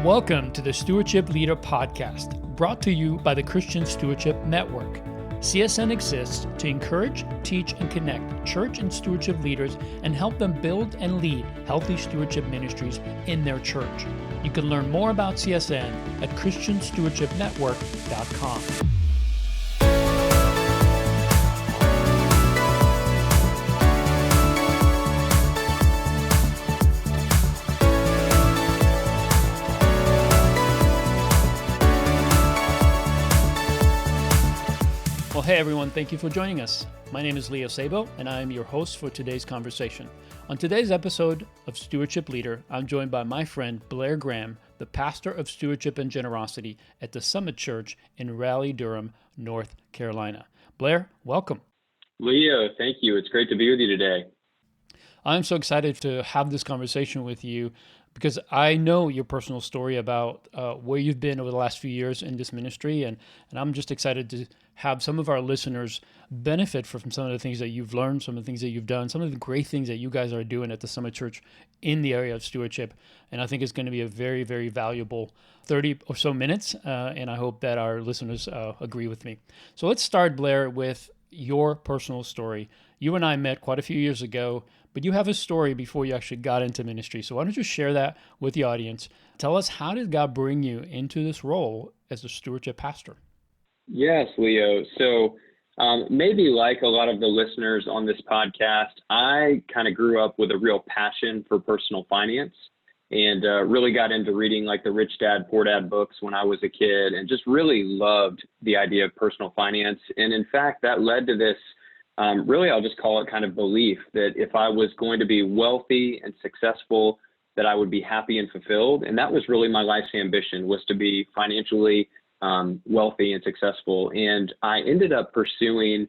Welcome to the Stewardship Leader podcast, brought to you by the Christian Stewardship Network. CSN exists to encourage, teach, and connect church and stewardship leaders and help them build and lead healthy stewardship ministries in their church. You can learn more about CSN at christianstewardshipnetwork.com. Well, hey everyone, thank you for joining us. My name is Leo Sabo, and I am your host for today's conversation. On today's episode of Stewardship Leader, I'm joined by my friend Blair Graham, the pastor of Stewardship and Generosity at the Summit Church in Raleigh Durham, North Carolina. Blair, welcome. Leo, thank you. It's great to be with you today. I'm so excited to have this conversation with you because I know your personal story about where you've been over the last few years in this ministry, and I'm just excited to have some of our listeners benefit from some of the things that you've learned, some of the things that you've done, some of the great things that you guys are doing at the Summit Church in the area of stewardship. And I think it's going to be a very, very valuable 30 or so minutes, and I hope that our listeners agree with me. So let's start, Blair, with your personal story. You and I met quite a few years ago, but you have a story before you actually got into ministry. So why don't you share that with the audience? Tell us, how did God bring you into this role as a stewardship pastor? Yes, Leo. So maybe like a lot of the listeners on this podcast, I kind of grew up with a real passion for personal finance and really got into reading like the Rich Dad, Poor Dad books when I was a kid and just really loved the idea of personal finance. And in fact, that led to this really, I'll just call it kind of belief that if I was going to be wealthy and successful, that I would be happy and fulfilled. And that was really my life's ambition, was to be financially wealthy and successful. And I ended up pursuing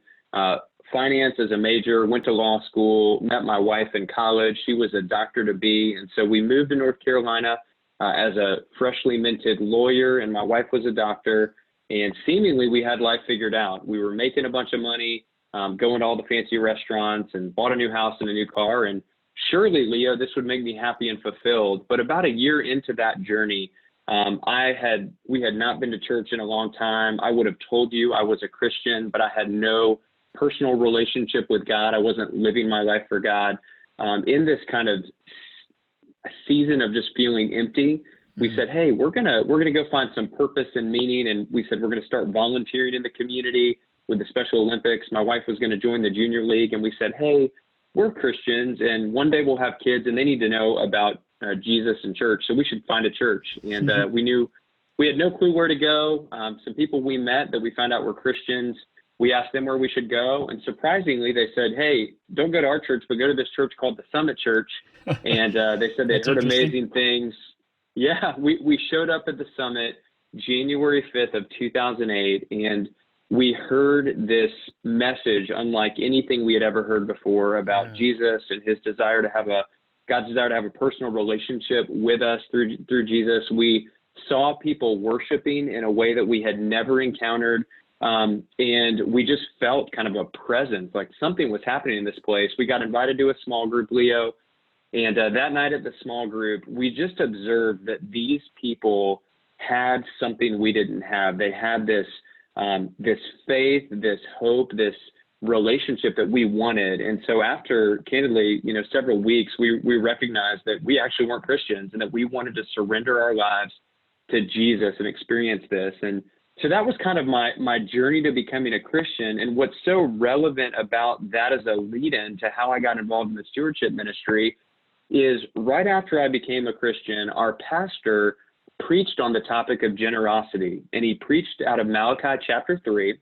finance as a major, went to law school, met my wife in college. She was a doctor to be. And so we moved to North Carolina as a freshly minted lawyer, and my wife was a doctor. And seemingly we had life figured out. We were making a bunch of money, going to all the fancy restaurants, and bought a new house and a new car. And surely, Leo, this would make me happy and fulfilled. But about a year into that journey, we had not been to church in a long time. I would have told you I was a Christian, but I had no personal relationship with God. I wasn't living my life for God. In this kind of season of just feeling empty, we said, hey, we're gonna go find some purpose and meaning. And we said, we're going to start volunteering in the community with the Special Olympics. My wife was going to join the junior league, and we said, hey, we're Christians, and one day we'll have kids, and they need to know about Jesus and church, so we should find a church. And we had no clue where to go. Some people we met that we found out were Christians, we asked them where we should go, and surprisingly, they said, hey, don't go to our church, but go to this church called the Summit Church. And they said they'd heard amazing things. Yeah, we showed up at the Summit January 5th of 2008, and we heard this message unlike anything we had ever heard before about Jesus and his desire to have God's desire to have a personal relationship with us through Jesus. We saw people worshiping in a way that we had never encountered. And we just felt kind of a presence, like something was happening in this place. We got invited to a small group, Leo. And that night at the small group, we just observed that these people had something we didn't have. They had this faith, this hope, this relationship that we wanted. And so after, candidly, several weeks, we recognized that we actually weren't Christians and that we wanted to surrender our lives to Jesus and experience this. And so that was kind of my journey to becoming a Christian. And what's so relevant about that as a lead-in to how I got involved in the stewardship ministry is right after I became a Christian, our pastor preached on the topic of generosity. And he preached out of Malachi chapter 3.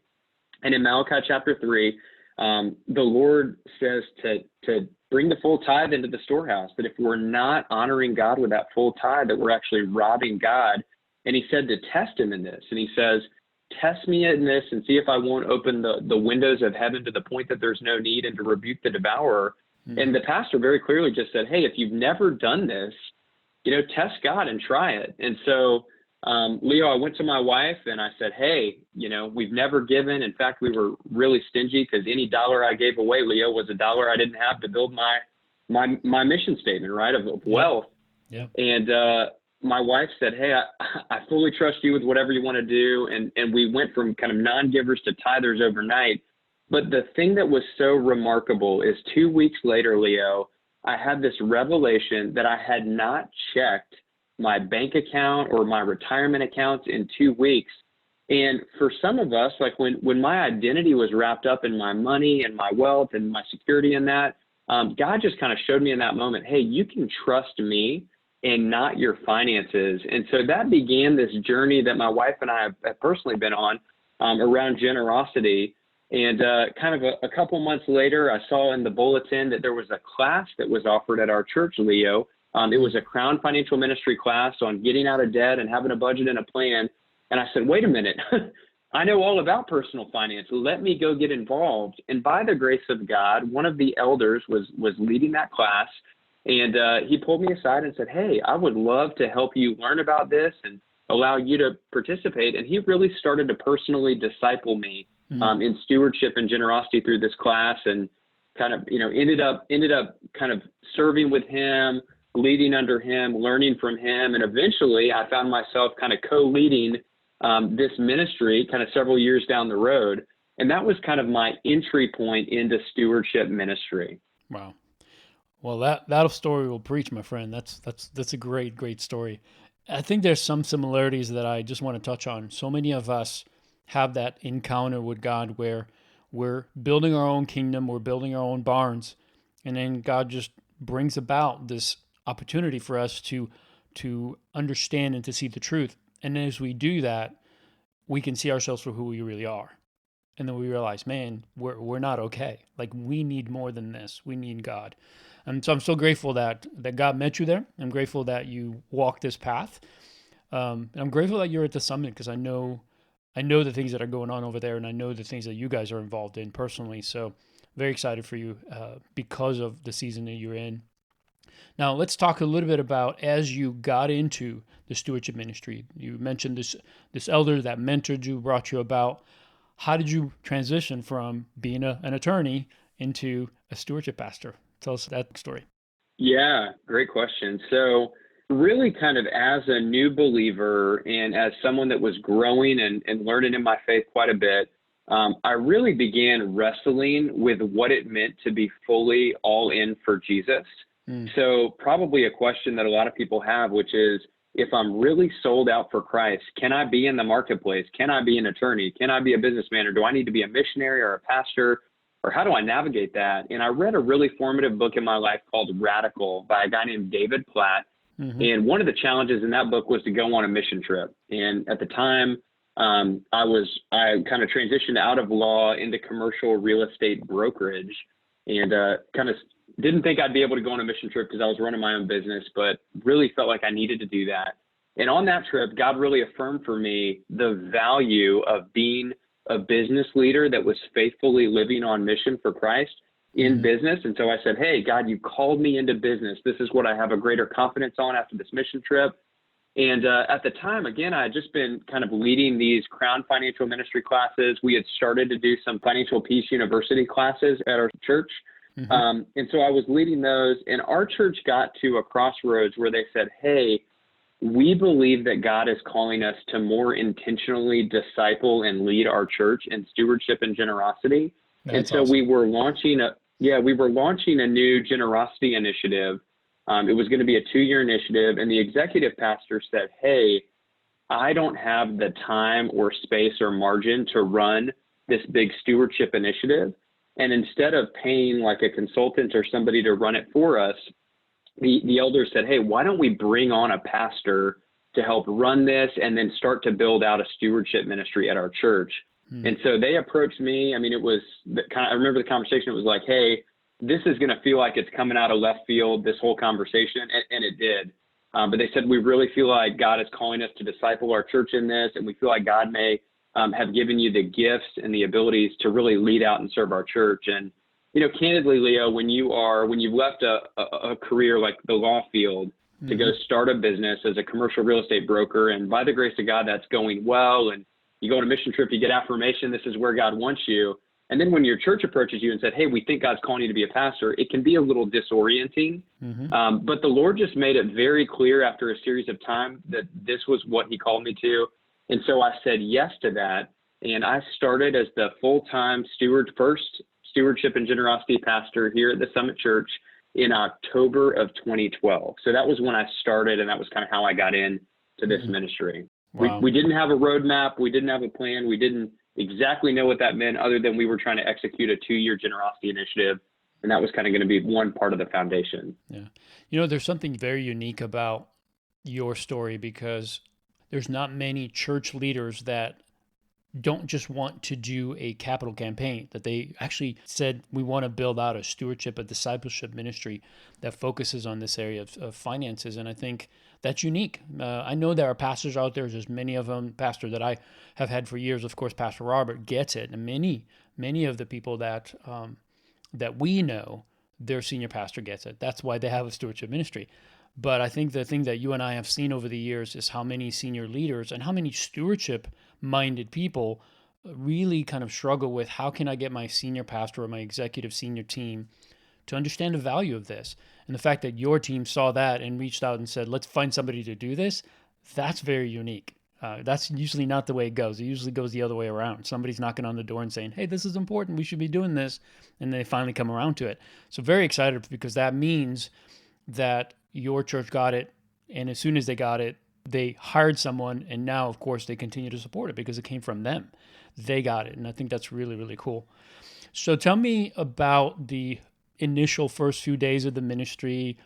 And in Malachi chapter 3, the Lord says to bring the full tithe into the storehouse, that if we're not honoring God with that full tithe, that we're actually robbing God. And he said to test him in this. And he says, test me in this and see if I won't open the windows of heaven to the point that there's no need, and to rebuke the devourer. And the pastor very clearly just said, hey, if you've never done this, test God and try it. And so Leo, I went to my wife and I said, hey, we've never given. In fact, we were really stingy because any dollar I gave away, Leo, was a dollar I didn't have to build my mission statement, right, of wealth. Yeah. And my wife said, hey, I fully trust you with whatever you want to do. And we went from kind of non-givers to tithers overnight. But the thing that was so remarkable is 2 weeks later, Leo, I had this revelation that I had not checked my bank account or my retirement accounts in 2 weeks. And for some of us, like when my identity was wrapped up in my money and my wealth and my security in that, God just kind of showed me in that moment, hey, you can trust me and not your finances. And so that began this journey that my wife and I have personally been on around generosity. And kind of a couple months later, I saw in the bulletin that there was a class that was offered at our church, Leo. It was a Crown Financial Ministry class on getting out of debt and having a budget and a plan. And I said, wait a minute, I know all about personal finance. Let me go get involved. And by the grace of God, one of the elders was leading that class. And he pulled me aside and said, hey, I would love to help you learn about this and allow you to participate. And he really started to personally disciple me in stewardship and generosity through this class, and kind of, ended up kind of serving with him, leading under him, learning from him. And eventually I found myself kind of co-leading this ministry kind of several years down the road. And that was kind of my entry point into stewardship ministry. Wow. Well, that story will preach, my friend. That's a great story. I think there's some similarities that I just want to touch on. So many of us have that encounter with God where we're building our own kingdom, we're building our own barns, and then God just brings about this opportunity for us to understand and to see the truth. And as we do that, we can see ourselves for who we really are. And then we realize, man, we're not okay. Like, we need more than this. We need God. And so I'm so grateful that God met you there. I'm grateful that you walked this path. And I'm grateful that you're at the summit, because I know the things that are going on over there, and I know the things that you guys are involved in personally. So very excited for you because of the season that you're in. Now, let's talk a little bit about, as you got into the stewardship ministry, you mentioned this elder that mentored you, brought you about. How did you transition from being an attorney into a stewardship pastor? Tell us that story. Yeah, great question. So really kind of as a new believer and as someone that was growing and learning in my faith quite a bit, I really began wrestling with what it meant to be fully all in for Jesus. So probably a question that a lot of people have, which is, if I'm really sold out for Christ, can I be in the marketplace? Can I be an attorney? Can I be a businessman? Or do I need to be a missionary or a pastor? Or how do I navigate that? And I read a really formative book in my life called Radical by a guy named David Platt. And one of the challenges in that book was to go on a mission trip. And at the time, I kind of transitioned out of law into commercial real estate brokerage, and kind of didn't think I'd be able to go on a mission trip because I was running my own business, but really felt like I needed to do that. And on that trip, God really affirmed for me the value of being a business leader that was faithfully living on mission for Christ in business. And so I said, hey, God, you called me into business. This is what I have a greater confidence on after this mission trip. And at the time, again, I had just been kind of leading these Crown Financial Ministry classes. We had started to do some Financial Peace University classes at our church. And so I was leading those, and our church got to a crossroads where they said, hey, we believe that God is calling us to more intentionally disciple and lead our church in stewardship and generosity. That's and so awesome. we were launching a new generosity initiative. It was going to be a 2-year initiative, and the executive pastor said, hey, I don't have the time or space or margin to run this big stewardship initiative. And instead of paying like a consultant or somebody to run it for us, the elders said, hey, why don't we bring on a pastor to help run this and then start to build out a stewardship ministry at our church? And so they approached me. I mean, I remember the conversation. It was like, hey, this is going to feel like it's coming out of left field, this whole conversation. And it did. But they said, we really feel like God is calling us to disciple our church in this. And we feel like God may have given you the gifts and the abilities to really lead out and serve our church. And, candidly, Leo, when you've left a career like the law field to go start a business as a commercial real estate broker, and by the grace of God, that's going well, and you go on a mission trip, you get affirmation, this is where God wants you. And then when your church approaches you and said, hey, we think God's calling you to be a pastor, it can be a little disorienting. But the Lord just made it very clear after a series of time that this was what he called me to. And so I said yes to that. And I started as the full-time first stewardship and generosity pastor here at the Summit Church in October of 2012. So that was when I started, and that was kind of how I got into this ministry. Wow. We didn't have a roadmap. We didn't have a plan. We didn't exactly know what that meant, other than we were trying to execute a 2-year generosity initiative. And that was kind of going to be one part of the foundation. Yeah. There's something very unique about your story, because there's not many church leaders that don't just want to do a capital campaign, that they actually said, we want to build out a stewardship, a discipleship ministry that focuses on this area of finances. And I think that's unique. I know there are pastors out there, there's many of them, pastor that I have had for years, of course, Pastor Robert gets it. And many of the people that we know, their senior pastor gets it. That's why they have a stewardship ministry. But I think the thing that you and I have seen over the years is how many senior leaders and how many stewardship-minded people really kind of struggle with, how can I get my senior pastor or my executive senior team to understand the value of this? And the fact that your team saw that and reached out and said, let's find somebody to do this, that's very unique. That's usually not the way it goes. It usually goes the other way around. Somebody's knocking on the door and saying, hey, this is important, we should be doing this. And they finally come around to it. So very excited, because that means that your church got it. And as soon as they got it, they hired someone. And now, of course, they continue to support it because it came from them. They got it. And I think that's really, really cool. So tell me about the initial first few days of the ministry.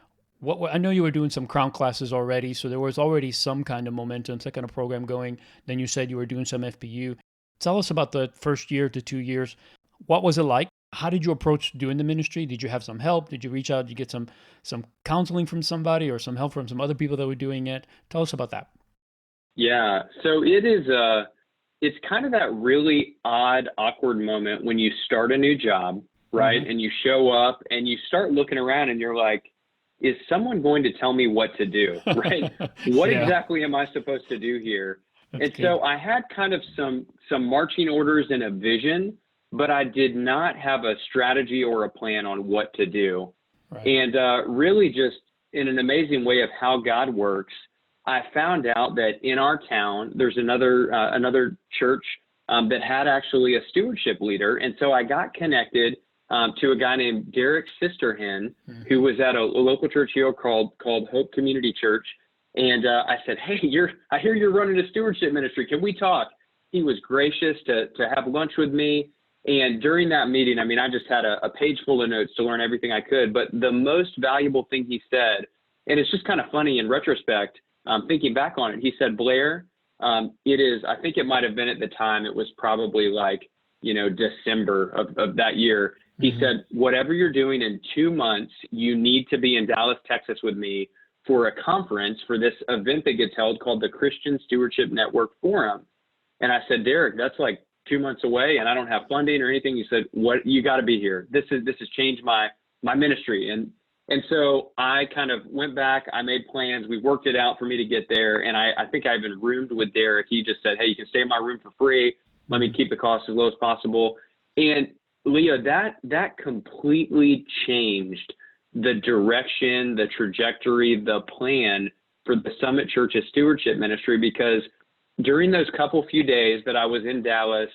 I know you were doing some Crown classes already, so there was already some kind of momentum, some kind of program going. Then you said you were doing some FPU. Tell us about the first year to 2 years. What was it like? How did you approach doing the ministry? Did you have some help? Did you reach out? Did you get some counseling from somebody or some help from some other people that were doing it? Tell us about that. Yeah, so it's kind of that really odd, awkward moment when you start a new job, right? And you show up and you start looking around and you're like, is someone going to tell me what to do, right? What exactly am I supposed to do here? That's good. So I had kind of some marching orders and a vision, but I did not have a strategy or a plan on what to do. Right. And really just in an amazing way of how God works, I found out that in our town, there's another church that had actually a stewardship leader. And so I got connected to a guy named Derek Sisterhen, who was at a local church here called Hope Community Church. And I said, hey, I hear you're running a stewardship ministry. Can we talk? He was gracious to have lunch with me. And during that meeting, I just had a page full of notes to learn everything I could. But the most valuable thing he said, and it's just kind of funny in retrospect, thinking back on it, he said, Blair, I think it might have been at the time, it was probably like, December of that year. He said, whatever you're doing in 2 months, you need to be in Dallas, Texas with me for a conference for this event that gets held called the Christian Stewardship Network Forum. And I said, Derek, that's like 2 months away and I don't have funding or anything. He said, what, you got to be here. This has changed my ministry. And so I kind of went back, I made plans. We worked it out for me to get there. And I think I even roomed with Derek. He just said, hey, you can stay in my room for free. Let me keep the cost as low as possible. And Leo, that completely changed the direction, the trajectory, the plan for the Summit Church's Stewardship Ministry, because during those few days that I was in Dallas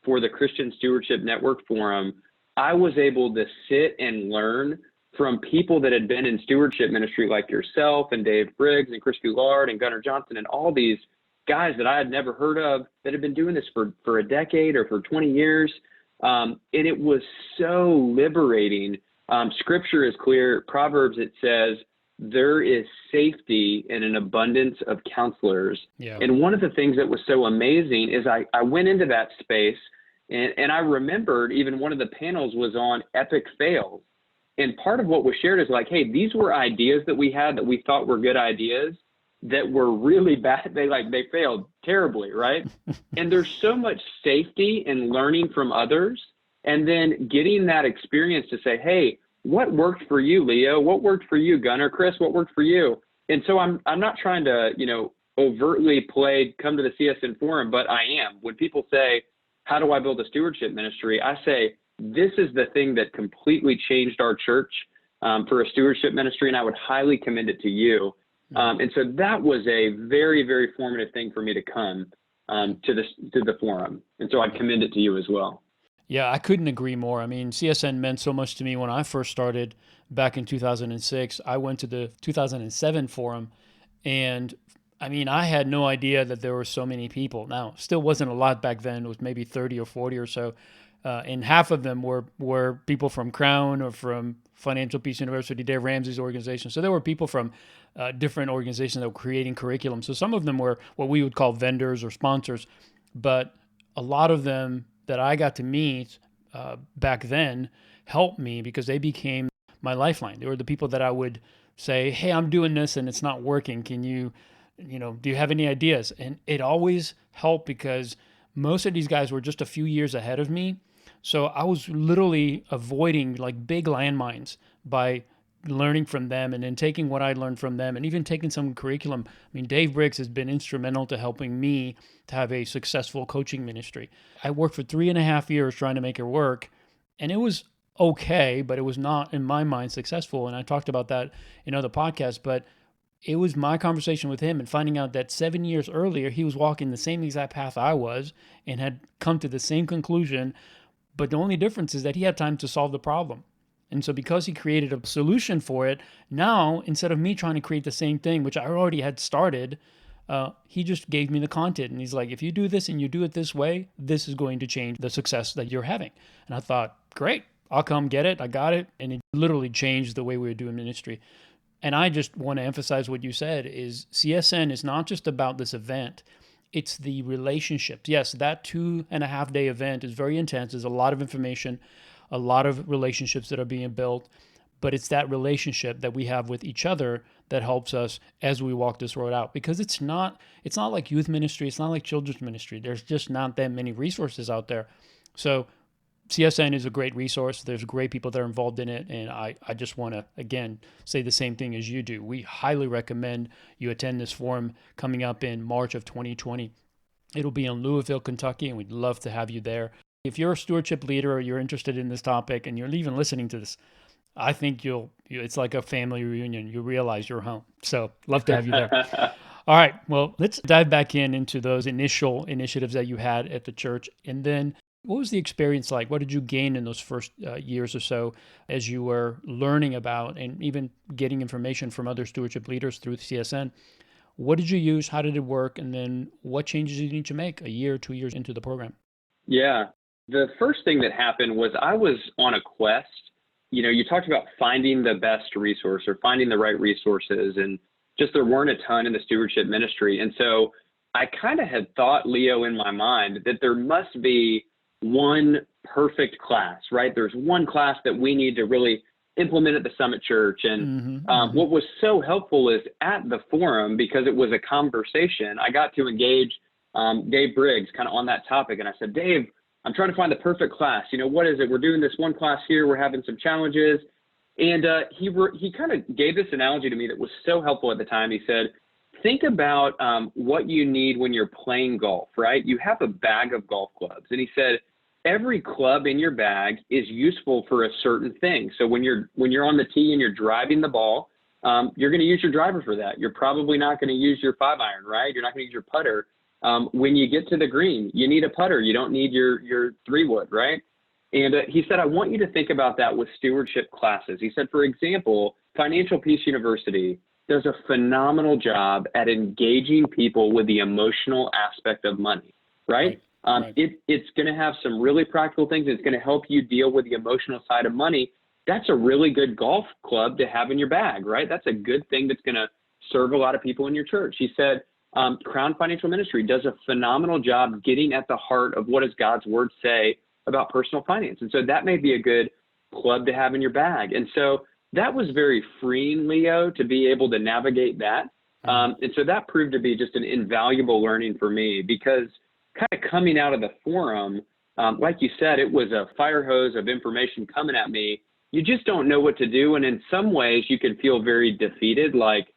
for the Christian Stewardship Network Forum, I was able to sit and learn from people that had been in stewardship ministry like yourself and Dave Briggs and Chris Goulart and Gunnar Johnson and all these guys that I had never heard of that had been doing this for a decade or for 20 years. And it was so liberating. Scripture is clear. Proverbs, it says, there is safety in an abundance of counselors. Yeah. And one of the things that was so amazing is I went into that space and I remembered even one of the panels was on epic fails. And part of what was shared is like, hey, these were ideas that we had that we thought were good ideas that were really bad. They failed terribly, right? And there's so much safety in learning from others and then getting that experience to say, hey, what worked for you, Leo? What worked for you, Gunnar? Chris, what worked for you? And so I'm not trying to, overtly come to the CSN Forum, but I am. When people say, how do I build a stewardship ministry? I say, this is the thing that completely changed our church for a stewardship ministry, and I would highly commend it to you. And so that was a very, very formative thing for me to come to the forum. And so I'd commend it to you as well. Yeah, I couldn't agree more. I mean, CSN meant so much to me when I first started back in 2006. I went to the 2007 forum, and I mean, I had no idea that there were so many people. Now, still wasn't a lot back then. It was maybe 30 or 40 or so. And half of them were people from Crown or from Financial Peace University, Dave Ramsey's organization. So there were people from different organizations that were creating curriculum. So some of them were what we would call vendors or sponsors, but a lot of them that I got to meet back then helped me because they became my lifeline. They were the people that I would say, hey, I'm doing this and it's not working. Can do you have any ideas? And it always helped because most of these guys were just a few years ahead of me. So I was literally avoiding like big landmines by learning from them and then taking what I learned from them and even taking some curriculum. I mean, Dave Briggs has been instrumental to helping me to have a successful coaching ministry. I worked for 3.5 years trying to make it work, and it was okay, but it was not, in my mind, successful. And I talked about that in other podcasts, but it was my conversation with him and finding out that 7 years earlier, he was walking the same exact path I was and had come to the same conclusion. But the only difference is that he had time to solve the problem. And so because he created a solution for it, now, instead of me trying to create the same thing, which I already had started, he just gave me the content. And he's like, if you do this and you do it this way, this is going to change the success that you're having. And I thought, great, I'll come get it. I got it. And it literally changed the way we were doing ministry. And I just want to emphasize what you said is CSN is not just about this event. It's the relationships. Yes, that 2.5 day event is very intense. There's a lot of information, a lot of relationships that are being built, but it's that relationship that we have with each other that helps us as we walk this road out. Because it's not like youth ministry. It's not like children's ministry. There's just not that many resources out there. So CSN is a great resource. There's great people that are involved in it. And I just want to, again, say the same thing as you do. We highly recommend you attend this forum coming up in March of 2020. It'll be in Louisville, Kentucky, and we'd love to have you there. If you're a stewardship leader or you're interested in this topic and you're even listening to this, I think it's like a family reunion. You realize you're home. So love to have you there. All right. Well, let's dive back into those initial initiatives that you had at the church. And then what was the experience like? What did you gain in those first years or so as you were learning about and even getting information from other stewardship leaders through CSN? What did you use? How did it work? And then what changes did you need to make a year, 2 years into the program? Yeah. The first thing that happened was I was on a quest. You talked about finding the best resource or finding the right resources, and just there weren't a ton in the stewardship ministry. And so I kind of had thought, Leo, in my mind that there must be one perfect class, right? There's one class that we need to really implement at the Summit Church. And what was so helpful is at the forum, because it was a conversation, I got to engage Dave Briggs kind of on that topic. And I said, Dave, I'm trying to find the perfect class. What is it? We're doing this one class here. We're having some challenges. And he kind of gave this analogy to me that was so helpful at the time. He said, think about what you need when you're playing golf, right? You have a bag of golf clubs. And he said, every club in your bag is useful for a certain thing. So when you're on the tee and you're driving the ball, you're going to use your driver for that. You're probably not going to use your 5-iron, right? You're not going to use your putter. When you get to the green, you need a putter. You don't need your 3-wood, right? And he said, I want you to think about that with stewardship classes. He said, for example, Financial Peace University does a phenomenal job at engaging people with the emotional aspect of money, right? It's going to have some really practical things. It's going to help you deal with the emotional side of money. That's a really good golf club to have in your bag, right? That's a good thing that's going to serve a lot of people in your church. He said, Crown Financial Ministry does a phenomenal job getting at the heart of what does God's word say about personal finance. And so that may be a good club to have in your bag. And so that was very freeing, Leo, to be able to navigate that. And so that proved to be just an invaluable learning for me, because kind of coming out of the forum, like you said, it was a fire hose of information coming at me. You just don't know what to do. And in some ways you can feel very defeated, like,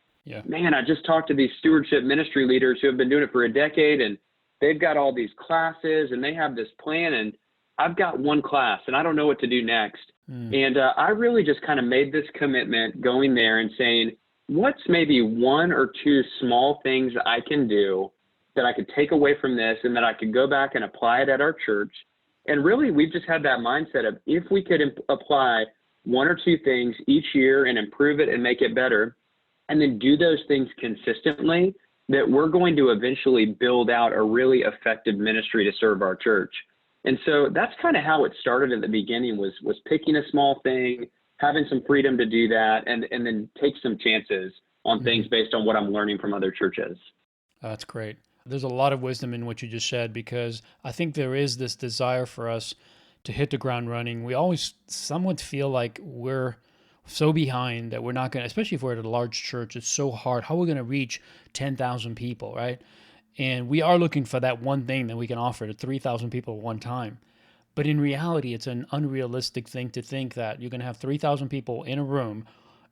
man, I just talked to these stewardship ministry leaders who have been doing it for a decade, and they've got all these classes and they have this plan, and I've got one class and I don't know what to do next. And I really just kind of made this commitment going there and saying, what's maybe one or two small things I can do that I could take away from this and that I could go back and apply it at our church. And really, we've just had that mindset of if we could apply one or two things each year and improve it and make it better, and then do those things consistently, that we're going to eventually build out a really effective ministry to serve our church. And so that's kind of how it started at the beginning, was picking a small thing, having some freedom to do that, and then take some chances on things based on what I'm learning from other churches. That's great. There's a lot of wisdom in what you just said, because I think there is this desire for us to hit the ground running. We always somewhat feel like we're so behind that we're not going to, especially if we're at a large church, it's so hard. How are we going to reach 10,000 people, right? And we are looking for that one thing that we can offer to 3,000 people at one time. But in reality, it's an unrealistic thing to think that you're going to have 3,000 people in a room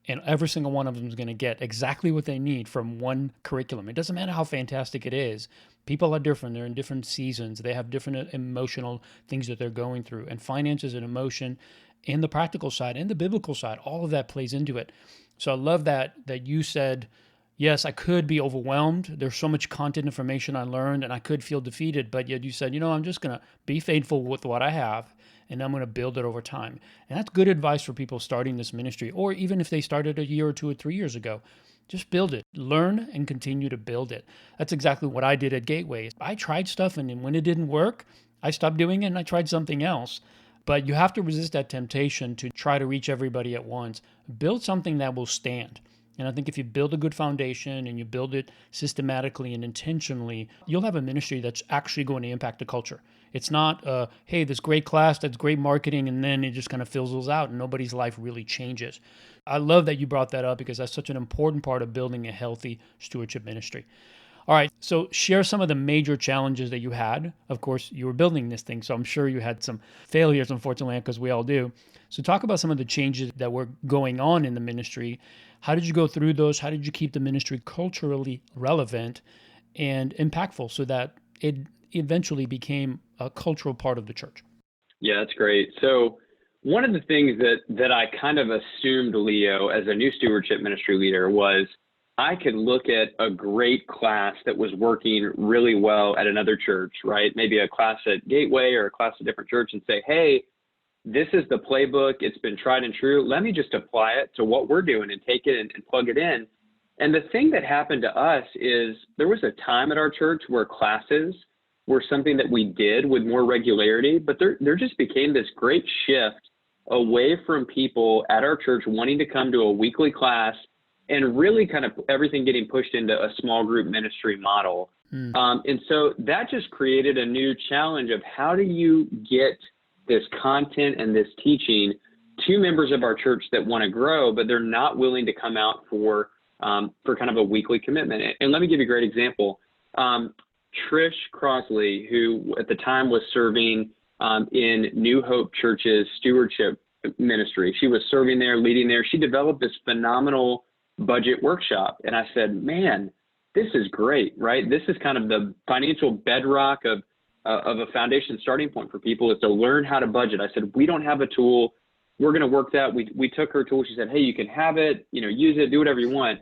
and every single one of them is going to get exactly what they need from one curriculum. It doesn't matter how fantastic it is. People are different. They're in different seasons. They have different emotional things that they're going through. And finances and emotion and the practical side and the biblical side, all of that plays into it. So I love that you said, yes, I could be overwhelmed. There's so much content information I learned and I could feel defeated, but yet you said, I'm just going to be faithful with what I have and I'm going to build it over time. And that's good advice for people starting this ministry, or even if they started a year or 2 or 3 years ago. Just build it, learn and continue to build it. That's exactly what I did at Gateway. I tried stuff and then when it didn't work, I stopped doing it and I tried something else. But you have to resist that temptation to try to reach everybody at once. Build something that will stand. And I think if you build a good foundation and you build it systematically and intentionally, you'll have a ministry that's actually going to impact the culture. It's not, hey, this great class, that's great marketing, and then it just kind of fizzles out and nobody's life really changes. I love that you brought that up because that's such an important part of building a healthy stewardship ministry. All right, so share some of the major challenges that you had. Of course, you were building this thing, so I'm sure you had some failures, unfortunately, because we all do. So talk about some of the changes that were going on in the ministry. How did you go through those? How did you keep the ministry culturally relevant and impactful so that it eventually became a cultural part of the church? Yeah, that's great. So one of the things that I kind of assumed, Leo, as a new stewardship ministry leader was I could look at a great class that was working really well at another church, right? Maybe a class at Gateway or a class at a different church and say, hey, this is the playbook. It's been tried and true. Let me just apply it to what we're doing and take it and plug it in. And the thing that happened to us is there was a time at our church where classes were something that we did with more regularity, but there just became this great shift away from people at our church wanting to come to a weekly class and really kind of everything getting pushed into a small group ministry model. And so that just created a new challenge of how do you get this content and this teaching to members of our church that want to grow, but they're not willing to come out for kind of a weekly commitment. And let me give you a great example. Trish Crosley, who at the time was serving in New Hope Church's stewardship ministry. She was serving there, leading there. She developed this phenomenal budget workshop. And I said, man, this is great, right? This is kind of the financial bedrock of a foundation starting point for people, is to learn how to budget. I said, we don't have a tool. We're going to work that. We took her tool. She said, hey, you can have it, use it, do whatever you want.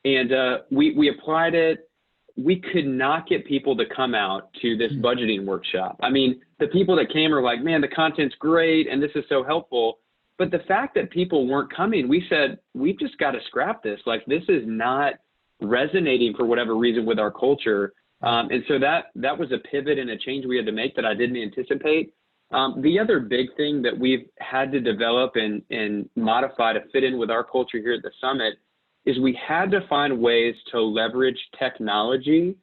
And we applied it. We could not get people to come out to this budgeting workshop. I mean, the people that came are like, man, the content's great and this is so helpful. But the fact that people weren't coming, we said, we've just got to scrap this. Like, this is not resonating for whatever reason with our culture. And so that was a pivot and a change we had to make that I didn't anticipate. The other big thing that we've had to develop and modify to fit in with our culture here at the Summit is we had to find ways to leverage technology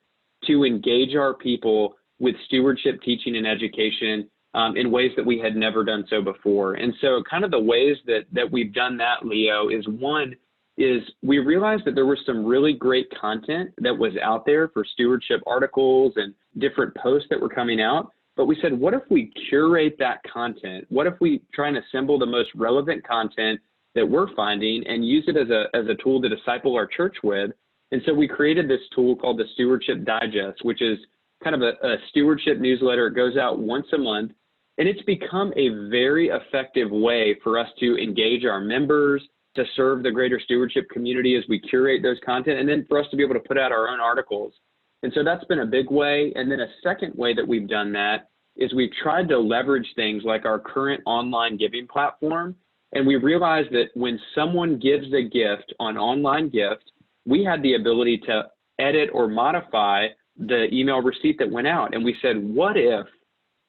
to engage our people with stewardship teaching and education in ways that we had never done so before. And so kind of the ways that we've done that, Leo, is one is we realized that there was some really great content that was out there for stewardship articles and different posts that were coming out. But we said, what if we curate that content? What if we try and assemble the most relevant content that we're finding and use it as a tool to disciple our church with? And so we created this tool called the Stewardship Digest, which is kind of a stewardship newsletter. It goes out once a month, and it's become a very effective way for us to engage our members, to serve the greater stewardship community as we curate those content, and then for us to be able to put out our own articles. And so that's been a big way. And then a second way that we've done that is we've tried to leverage things like our current online giving platform. And we realized that when someone gives a gift on online gift, we had the ability to edit or modify the email receipt that went out. And we said, what if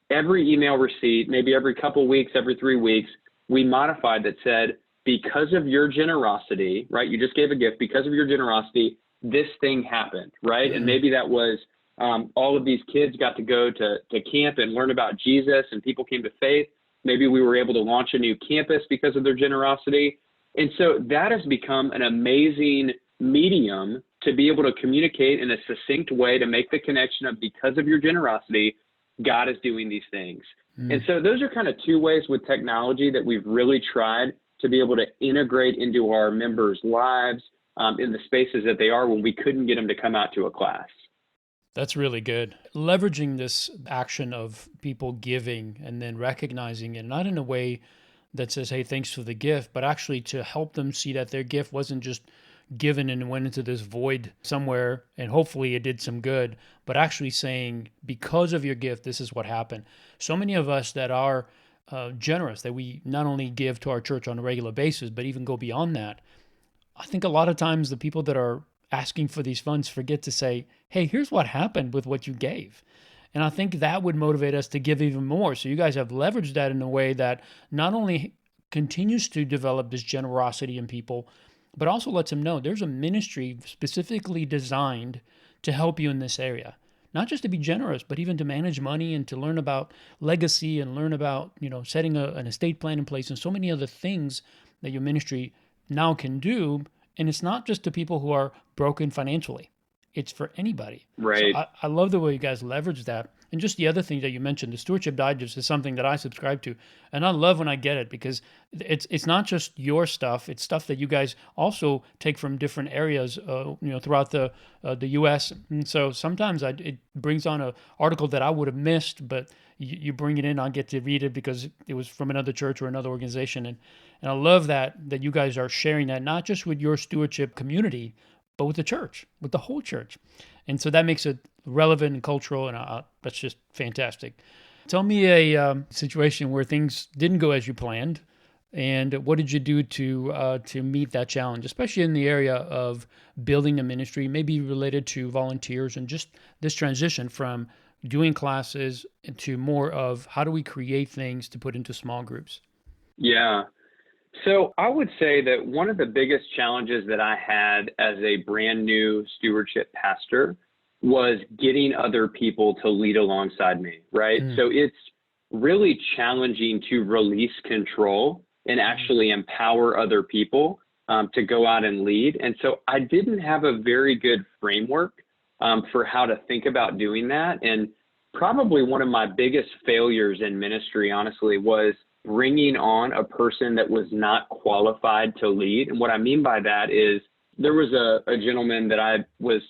every email receipt, maybe every couple weeks, every 3 weeks, we modified that said, because of your generosity, right? You just gave a gift. Because of your generosity, this thing happened, right? Mm-hmm. And maybe that was all of these kids got to go to camp and learn about Jesus, and people came to faith. Maybe we were able to launch a new campus because of their generosity. And so that has become an amazing medium to be able to communicate in a succinct way, to make the connection of, because of your generosity, God is doing these things. Mm. And so those are kind of two ways with technology that we've really tried to be able to integrate into our members' lives in the spaces that they are when we couldn't get them to come out to a class. That's really good. Leveraging this action of people giving and then recognizing it, not in a way that says, hey, thanks for the gift, but actually to help them see that their gift wasn't just given and went into this void somewhere, and hopefully it did some good, but actually saying, because of your gift, this is what happened. So many of us that are generous, that we not only give to our church on a regular basis, but even go beyond that. I think a lot of times the people that are asking for these funds forget to say, hey, here's what happened with what you gave. And I think that would motivate us to give even more. So you guys have leveraged that in a way that not only continues to develop this generosity in people, but also lets them know there's a ministry specifically designed to help you in this area. Not just to be generous, but even to manage money and to learn about legacy and learn about, setting an estate plan in place and so many other things that your ministry now can do. And it's not just to people who are broken financially. It's for anybody. Right. So I love the way you guys leverage that. And just the other thing that you mentioned, the Stewardship Digest is something that I subscribe to. And I love when I get it because it's not just your stuff. It's stuff that you guys also take from different areas, throughout the U.S. And so sometimes it brings on an article that I would have missed, but you bring it in, I get to read it because it was from another church or another organization. And I love that you guys are sharing that, not just with your stewardship community, but with the church, with the whole church. And so that makes it relevant and cultural, and that's just fantastic. Tell me a situation where things didn't go as you planned, and what did you do to meet that challenge, especially in the area of building a ministry, maybe related to volunteers, and just this transition from doing classes to more of how do we create things to put into small groups? Yeah. So I would say that one of the biggest challenges that I had as a brand new stewardship pastor was getting other people to lead alongside me, right? So it's really challenging to release control and actually empower other people to go out and lead. And so I didn't have a very good framework for how to think about doing that. And probably one of my biggest failures in ministry, honestly, was bringing on a person that was not qualified to lead. And what I mean by that is there was a gentleman that I was,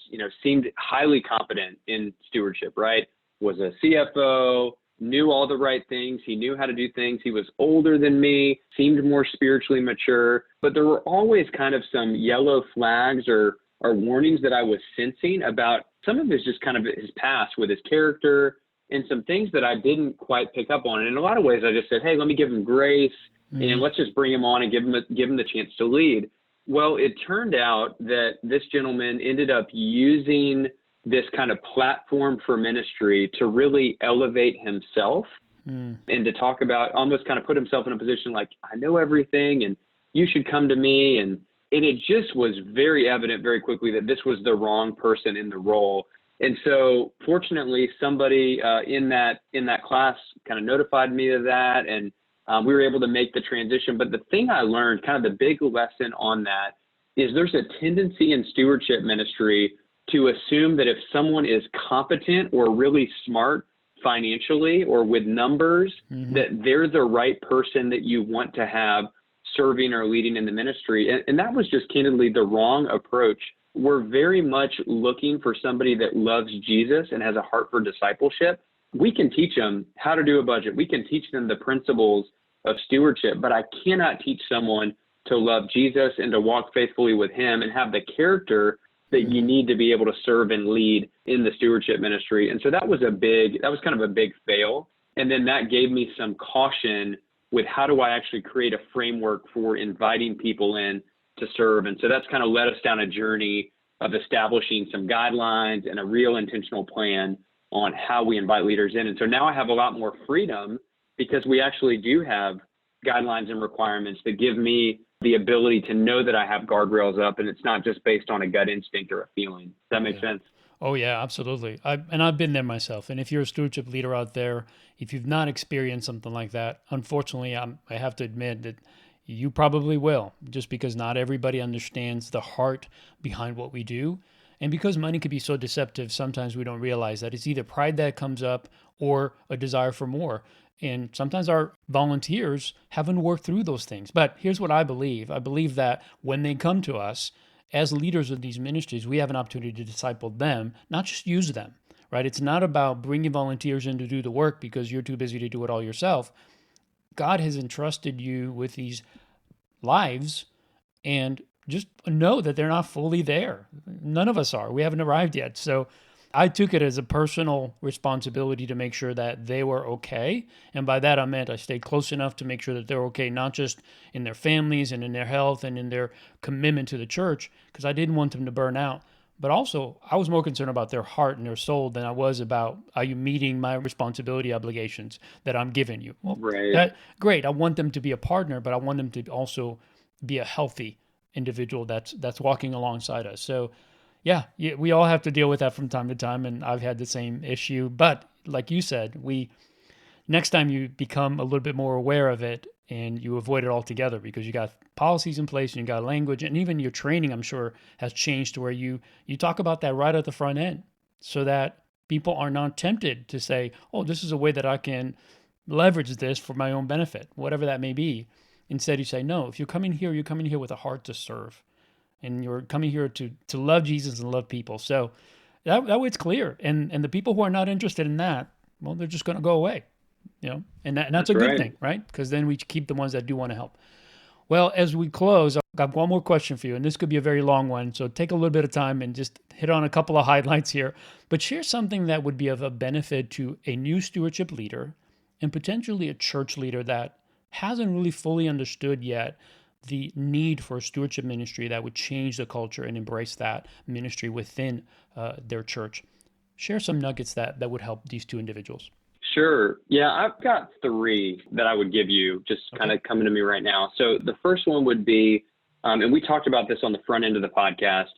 seemed highly competent in stewardship, right? Was a CFO, knew all the right things. He knew how to do things. He was older than me, seemed more spiritually mature, but there were always kind of some yellow flags or warnings that I was sensing about some of his just kind of his past with his character, and some things that I didn't quite pick up on. And in a lot of ways, I just said, hey, let me give him grace and let's just bring him on and give him the chance to lead. Well, it turned out that this gentleman ended up using this kind of platform for ministry to really elevate himself and to talk about, almost kind of put himself in a position like, I know everything and you should come to me. And it just was very evident very quickly that this was the wrong person in the role. And so fortunately, somebody in that class kind of notified me of that, and we were able to make the transition. But the thing I learned, kind of the big lesson on that, is there's a tendency in stewardship ministry to assume that if someone is competent or really smart financially or with numbers, that they're the right person that you want to have serving or leading in the ministry. And that was just candidly the wrong approach we're very much looking for somebody that loves Jesus and has a heart for discipleship. We can teach them how to do a budget. We can teach them the principles of stewardship, but I cannot teach someone to love Jesus and to walk faithfully with him and have the character that you need to be able to serve and lead in the stewardship ministry. And so that was kind of a big fail. And then that gave me some caution with how do I actually create a framework for inviting people in to serve. And so that's kind of led us down a journey of establishing some guidelines and a real intentional plan on how we invite leaders in. And so now I have a lot more freedom because we actually do have guidelines and requirements that give me the ability to know that I have guardrails up and it's not just based on a gut instinct or a feeling. Does that make sense? Oh, yeah, absolutely. I've been there myself. And if you're a stewardship leader out there, if you've not experienced something like that, unfortunately, I have to admit that you probably will, just because not everybody understands the heart behind what we do. And because money can be so deceptive, sometimes we don't realize that it's either pride that comes up or a desire for more. And sometimes our volunteers haven't worked through those things. But here's what I believe. I believe that when they come to us, as leaders of these ministries, we have an opportunity to disciple them, not just use them, right? It's not about bringing volunteers in to do the work because you're too busy to do it all yourself. God has entrusted you with these lives, and just know that they're not fully there. None of us are. We haven't arrived yet. So I took it as a personal responsibility to make sure that they were okay. And by that, I meant I stayed close enough to make sure that they're okay, not just in their families and in their health and in their commitment to the church, because I didn't want them to burn out. But also, I was more concerned about their heart and their soul than I was about, are you meeting my responsibility obligations that I'm giving you? Well, Right. great. I want them to be a partner, but I want them to also be a healthy individual that's walking alongside us. So yeah, we all have to deal with that from time to time, and I've had the same issue. But like you said, next time you become a little bit more aware of it and you avoid it altogether because you got policies in place and you got language, and even your training, I'm sure, has changed to where you talk about that right at the front end so that people are not tempted to say, oh, this is a way that I can leverage this for my own benefit, whatever that may be. Instead, you say, no, if you're coming here with a heart to serve. And you're coming here to love Jesus and love people. So that way it's clear. And the people who are not interested in that, well, they're just going to go away, and that's a good thing, right? Because then we keep the ones that do want to help. Well, as we close, I've got one more question for you, and this could be a very long one. So take a little bit of time and just hit on a couple of highlights here, but share something that would be of a benefit to a new stewardship leader and potentially a church leader that hasn't really fully understood yet the need for a stewardship ministry that would change the culture and embrace that ministry within their church. Share some nuggets that would help these two individuals. Sure. Yeah, I've got three that I would give you just kind of coming to me right now. So the first one would be, and we talked about this on the front end of the podcast,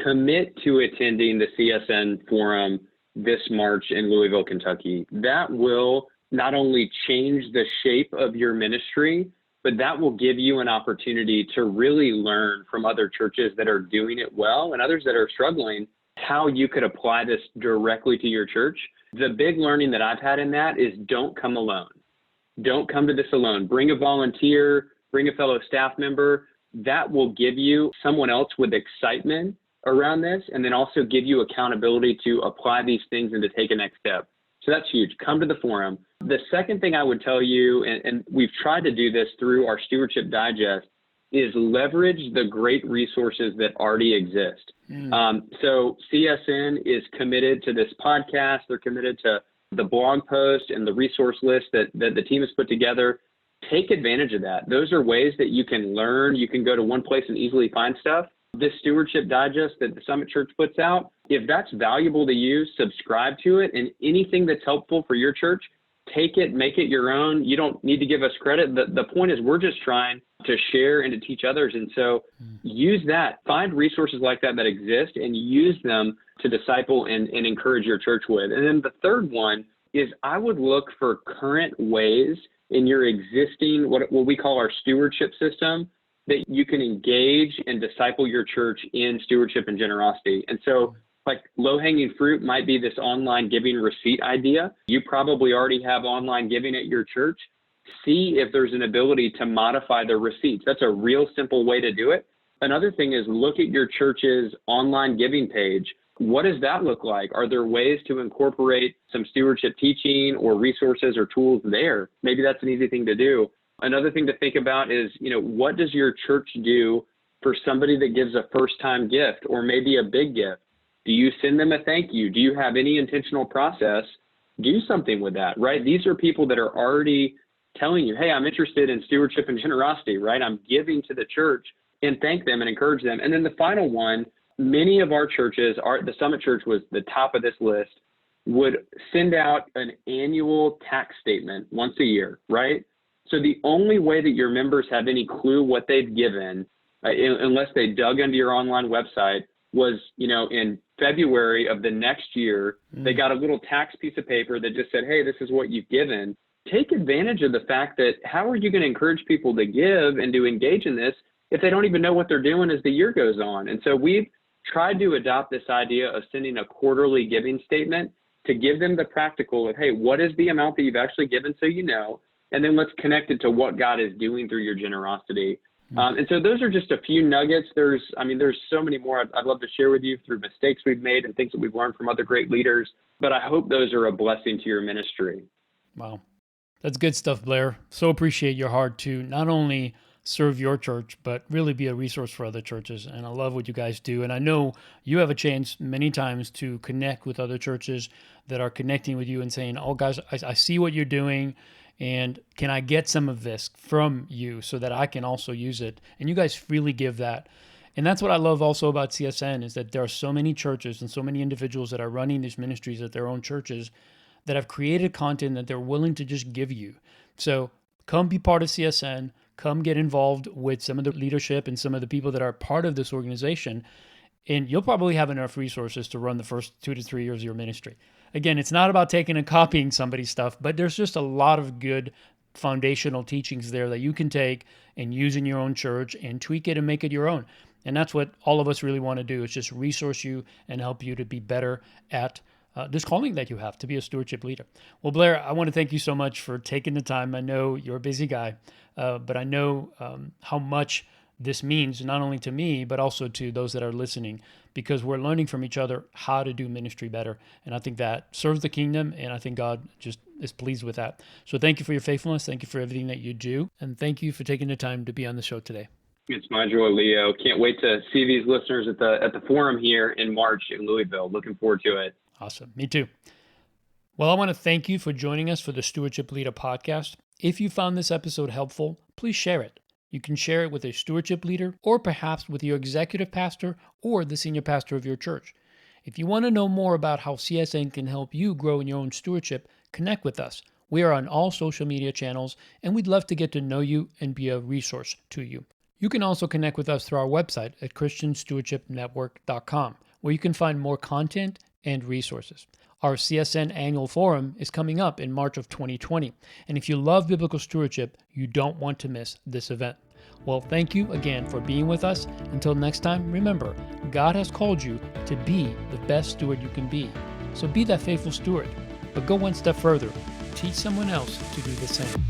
commit to attending the CSN Forum this March in Louisville, Kentucky. That will not only change the shape of your ministry, but that will give you an opportunity to really learn from other churches that are doing it well and others that are struggling, how you could apply this directly to your church. The big learning that I've had in that is don't come alone. Don't come to this alone. Bring a volunteer, bring a fellow staff member. That will give you someone else with excitement around this, and then also give you accountability to apply these things and to take a next step. So that's huge. Come to the forum. The second thing I would tell you, and we've tried to do this through our Stewardship Digest, is leverage the great resources that already exist. So CSN is committed to this podcast. They're committed to the blog post and the resource list that the team has put together. Take advantage of that. Those are ways that you can learn. You can go to one place and easily find stuff. This Stewardship Digest that the Summit Church puts out, if that's valuable to you, subscribe to it. And anything that's helpful for your church, take it, make it your own. You don't need to give us credit. The point is we're just trying to share and to teach others. And so use that. Find resources like that exist and use them to disciple and encourage your church with. And then the third one is I would look for current ways in your existing, what we call our stewardship system, that you can engage and disciple your church in stewardship and generosity. And so like low-hanging fruit might be this online giving receipt idea. You probably already have online giving at your church. See if there's an ability to modify the receipts. That's a real simple way to do it. Another thing is look at your church's online giving page. What does that look like? Are there ways to incorporate some stewardship teaching or resources or tools there? Maybe that's an easy thing to do. Another thing to think about is, what does your church do for somebody that gives a first-time gift or maybe a big gift? Do you send them a thank you? Do you have any intentional process? Do something with that, right? These are people that are already telling you, hey, I'm interested in stewardship and generosity, right? I'm giving to the church, and thank them and encourage them. And then the final one, many of our churches, the Summit Church was the top of this list, would send out an annual tax statement once a year, right? So the only way that your members have any clue what they've given, unless they dug into your online website, was, in February of the next year, they got a little tax piece of paper that just said, hey, this is what you've given. Take advantage of the fact that how are you going to encourage people to give and to engage in this if they don't even know what they're doing as the year goes on? And so we've tried to adopt this idea of sending a quarterly giving statement to give them the practical of, hey, what is the amount that you've actually given so you know, and then let's connect it to what God is doing through your generosity. And so those are just a few nuggets. There's so many more I'd love to share with you through mistakes we've made and things that we've learned from other great leaders, but I hope those are a blessing to your ministry. Wow. That's good stuff, Blair. So appreciate your heart to not only serve your church, but really be a resource for other churches. And I love what you guys do. And I know you have a chance many times to connect with other churches that are connecting with you and saying, oh, guys, I see what you're doing. And can I get some of this from you so that I can also use it? And you guys freely give that. And that's what I love also about CSN is that there are so many churches and so many individuals that are running these ministries at their own churches that have created content that they're willing to just give you. So come be part of CSN, come get involved with some of the leadership and some of the people that are part of this organization, and you'll probably have enough resources to run the first 2 to 3 years of your ministry. Again, it's not about taking and copying somebody's stuff, but there's just a lot of good foundational teachings there that you can take and use in your own church and tweak it and make it your own. And that's what all of us really want to do, is just resource you and help you to be better at this calling that you have to be a stewardship leader. Well, Blair, I want to thank you so much for taking the time. I know you're a busy guy, but I know how much this means not only to me, but also to those that are listening, because we're learning from each other how to do ministry better. And I think that serves the kingdom, and I think God just is pleased with that. So thank you for your faithfulness. Thank you for everything that you do. And thank you for taking the time to be on the show today. It's my joy, Leo. Can't wait to see these listeners at the forum here in March in Louisville. Looking forward to it. Awesome. Me too. Well, I want to thank you for joining us for the Stewardship Leader podcast. If you found this episode helpful, please share it. You can share it with a stewardship leader or perhaps with your executive pastor or the senior pastor of your church. If you want to know more about how CSN can help you grow in your own stewardship, connect with us. We are on all social media channels, and we'd love to get to know you and be a resource to you. You can also connect with us through our website at christianstewardshipnetwork.com, where you can find more content and resources. Our CSN annual forum is coming up in March of 2020. And if you love biblical stewardship, you don't want to miss this event. Well, thank you again for being with us. Until next time, remember, God has called you to be the best steward you can be. So be that faithful steward, but go one step further. Teach someone else to do the same.